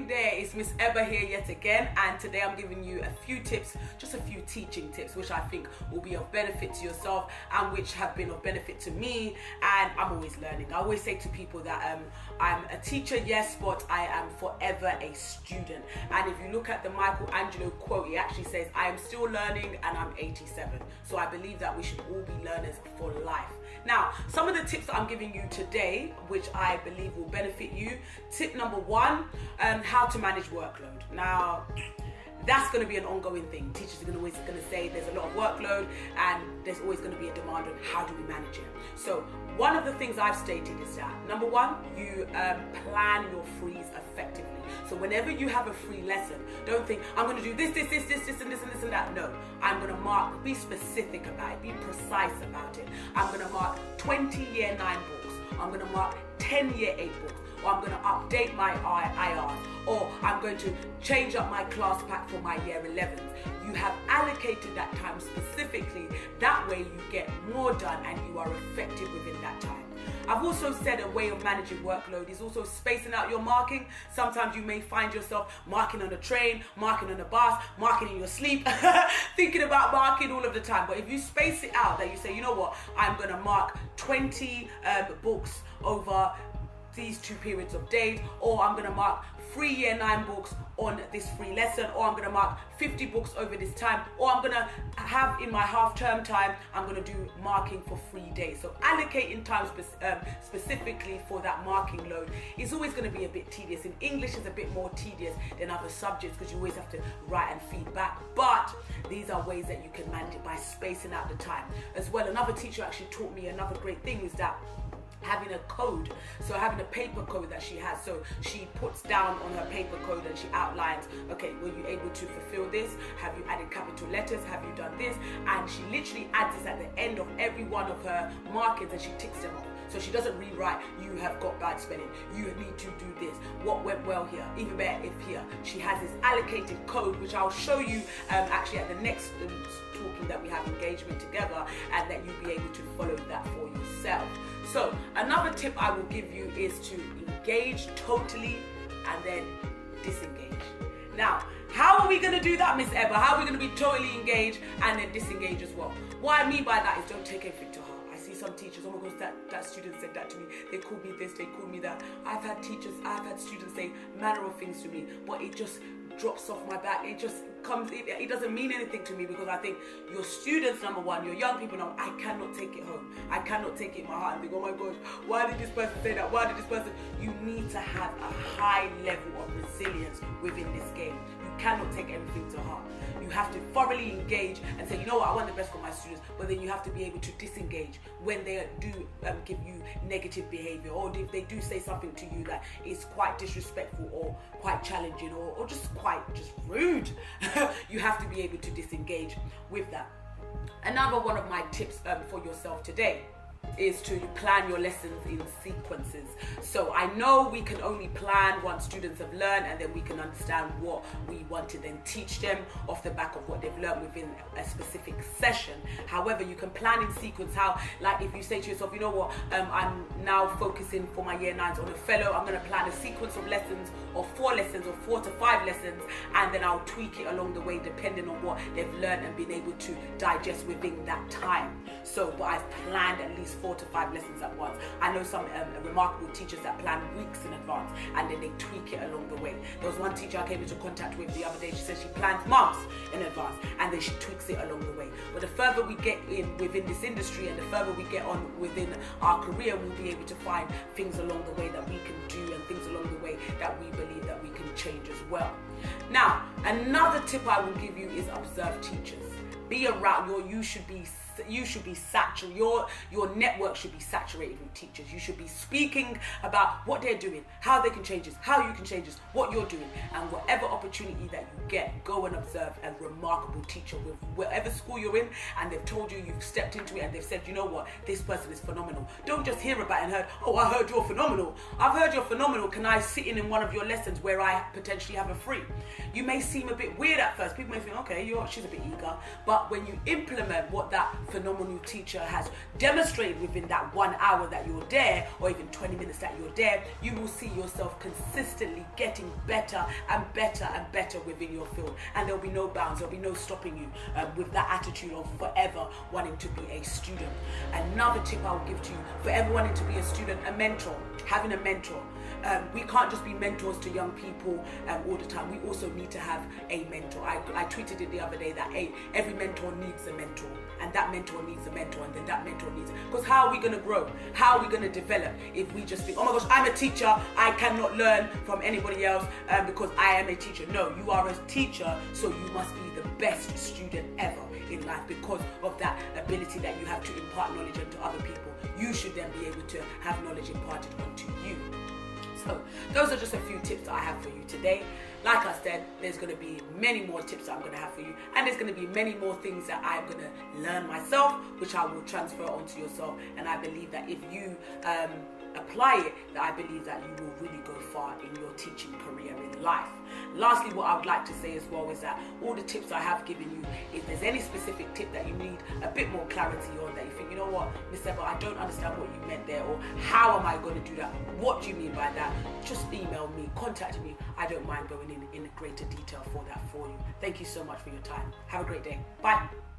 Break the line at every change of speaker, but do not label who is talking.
morning there, it's Miss Eba here yet again, and today I'm giving you a few tips, just a few teaching tips which I think will be of benefit to yourself and which have been of benefit to me. And I'm always learning. I always say to people that I'm a teacher, yes, but I am forever a student. And if you look at the Michelangelo quote, it actually says, I am still learning and I'm 87. So I believe that we should all be learners for life. Now, some of the tips that I'm giving you today, which I believe will benefit you. Tip number one, how to manage workload. Now, that's going to be an ongoing thing. Teachers are always going to say there's a lot of workload and there's always going to be a demand on how do we manage it. So one of the things I've stated is that, number one, you plan your frees effectively. So whenever you have a free lesson, don't think, I'm going to do this, and that. No, I'm going to mark, be specific about it, be precise about it. I'm going to mark 20 year 9 books. I'm going to mark 10 year 8 books. Or I'm going to update my IR, or I'm going to change up my class pack for my year 11. You have allocated that time specifically. That way you get more done and you are effective within that time. I've also said a way of managing workload is also spacing out your marking. Sometimes you may find yourself marking on a train, marking on a bus, marking in your sleep, thinking about marking all of the time. But if you space it out, that you say, you know what, I'm going to mark 20 books over these 2 periods of days, or I'm going to mark 3 year 9 books on this free lesson, or I'm going to mark 50 books over this time, or I'm going to have in my half-term time, I'm going to do marking for 3 days. So allocating time specifically for that marking load is always going to be a bit tedious. In English, it's a bit more tedious than other subjects because you always have to write and feed back. But these are ways that you can manage it by spacing out the time. As well, another teacher actually taught me another great thing is that having a code, so having a paper code that she has. So she puts down on her paper code and she outlines, okay, were you able to fulfill this? Have you added capital letters? Have you done this? And she literally adds this at the end of every one of her markings and she ticks them off. So she doesn't rewrite, you have got bad spelling, you need to do this, what went well here, even better if here. She has this allocated code, which I'll show you actually at the next talking that we have engagement together, and that you'll be able to follow that for yourself. So another tip I will give you is to engage totally and then disengage. Now, how are we going to do that, Miss Eba? How are we going to be totally engaged and then disengage as well? What I mean by that is don't take everything to heart. I see some teachers, oh my gosh, that student said that to me. They called me this, they called me that. I've had students say manner of things to me, but it just drops off my back. It just comes, it doesn't mean anything to me because I think your students, number one, your young people, know I cannot take it home. I cannot take it in my heart and think, oh my gosh, why did this person say that? Why did this person? You need to have a high level of resilience within this game. You cannot take everything to heart. You have to thoroughly engage and say, you know what, I want the best for my students, but then you have to be able to disengage when they do give you negative behavior, or if they do say something to you that is quite disrespectful or quite challenging or just rude. You have to be able to disengage with that. Another one of my tips for yourself today is to plan your lessons in sequences. So I know we can only plan once students have learned, and then we can understand what we want to then teach them off the back of what they've learned within a specific session. However, you can plan in sequence how, like if you say to yourself, you know what, I'm now focusing for my year 9s on a fellow, I'm going to plan a sequence of lessons or 4 lessons or 4 to 5 lessons, and then I'll tweak it along the way depending on what they've learned and been able to digest within that time. So, but I've planned at least 4 to 5 lessons at once. I know some remarkable teachers that plan weeks in advance and then they tweak it along the way. There was one teacher I came into contact with the other day. She said she plans months in advance and then she tweaks it along the way. But the further we get in within this industry and the further we get on within our career, we'll be able to find things along the way that we can do and things along the way that we believe that we can change as well. Now, another tip I will give you is observe teachers. Be around you should be saturated, your network should be saturated with teachers. You should be speaking about what they're doing, how they can change this, how you can change this, what you're doing, and whatever opportunity that you get, go and observe a remarkable teacher with whatever school you're in, and they've told you, you've stepped into it and they've said, you know what, this person is phenomenal. Don't just hear about it and heard, oh, I heard you're phenomenal. I've heard you're phenomenal. Can I sit in one of your lessons where I potentially have a free? You may seem a bit weird at first. People may think, okay, she's a bit eager, but when you implement what that phenomenal teacher has demonstrated within that 1 hour that you're there, or even 20 minutes that you're there, you will see yourself consistently getting better and better and better within your field. And there'll be no bounds, there'll be no stopping you with that attitude of forever wanting to be a student. Another tip I will give to you, forever wanting to be a student, a mentor, having a mentor. We can't just be mentors to young people all the time. We also need to have a mentor. I tweeted it the other day that every mentor needs a mentor, and that mentor needs a mentor, and then that mentor needs, because how are we going to grow? How are we going to develop if we just think, oh my gosh, I'm a teacher, I cannot learn from anybody else because I am a teacher? No, you are a teacher, so you must be the best student ever in life because of that ability that you have to impart knowledge onto other people. You should then be able to have knowledge imparted onto you. So those are just a few tips that I have for you today. Like I said, there's going to be many more tips that I'm going to have for you, and there's going to be many more things that I'm going to learn myself, which I will transfer onto yourself. And I believe that if you apply it, that I believe that you will really go far in your teaching career in life. Lastly, what I would like to say as well is that all the tips I have given you, if there's any specific tip that you need a bit more clarity on, that you think, you know what, Miss Eba, I don't understand what you meant there, or how am I going to do that? What do you mean by that? Just email me, contact me. I don't mind going in greater detail for that for you. Thank you so much for your time. Have a great day. Bye.